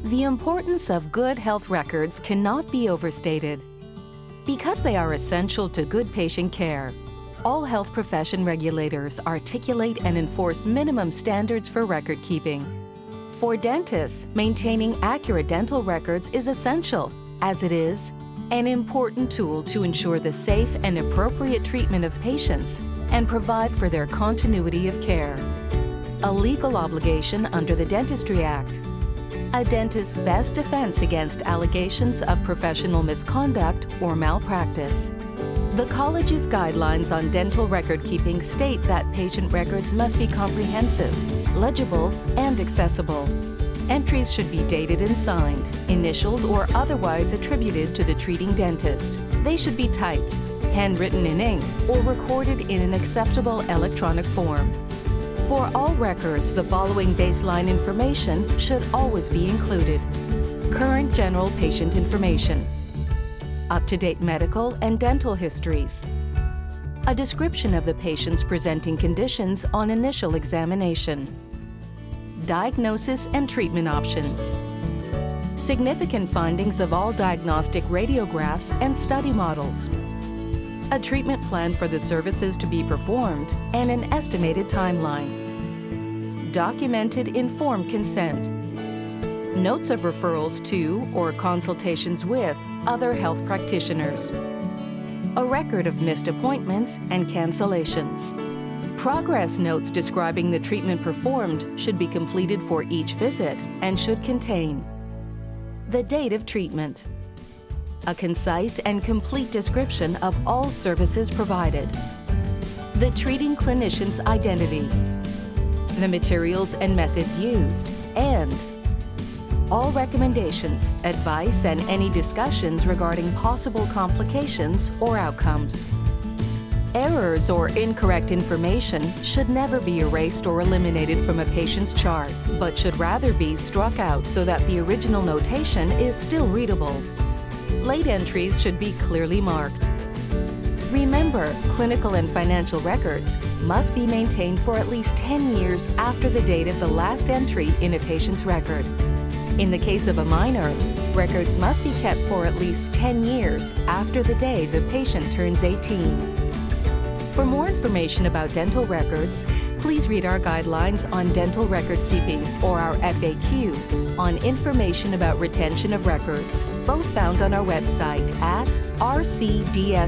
The importance of good health records cannot be overstated. Because they are essential to good patient care, all health profession regulators articulate and enforce minimum standards for record keeping. For dentists, maintaining accurate dental records is essential, as it is an important tool to ensure the safe and appropriate treatment of patients and provide for their continuity of care. A legal obligation under the Dentistry Act. A dentist's best defense against allegations of professional misconduct or malpractice. The college's guidelines on dental record keeping state that patient records must be comprehensive, legible, and accessible. Entries should be dated and signed, initialed, or otherwise attributed to the treating dentist. They should be typed, handwritten in ink, or recorded in an acceptable electronic form. For all records, the following baseline information should always be included. Current general patient information, up-to-date medical and dental histories, a description of the patient's presenting conditions on initial examination, diagnosis and treatment options, significant findings of all diagnostic radiographs and study models, a treatment plan for the services to be performed, and an estimated timeline. Documented informed consent. Notes of referrals to or consultations with other health practitioners. A record of missed appointments and cancellations. Progress notes describing the treatment performed should be completed for each visit and should contain the date of treatment, a concise and complete description of all services provided, the treating clinician's identity, the materials and methods used, and all recommendations, advice, and any discussions regarding possible complications or outcomes. Errors or incorrect information should never be erased or eliminated from a patient's chart, but should rather be struck out so that the original notation is still readable. Late entries should be clearly marked. Remember, clinical and financial records must be maintained for at least 10 years after the date of the last entry in a patient's record. In the case of a minor, records must be kept for at least 10 years after the day the patient turns 18. For more information about dental records, please read our guidelines on dental record keeping or our FAQ on information about retention of records, both found on our website at rcdso.org.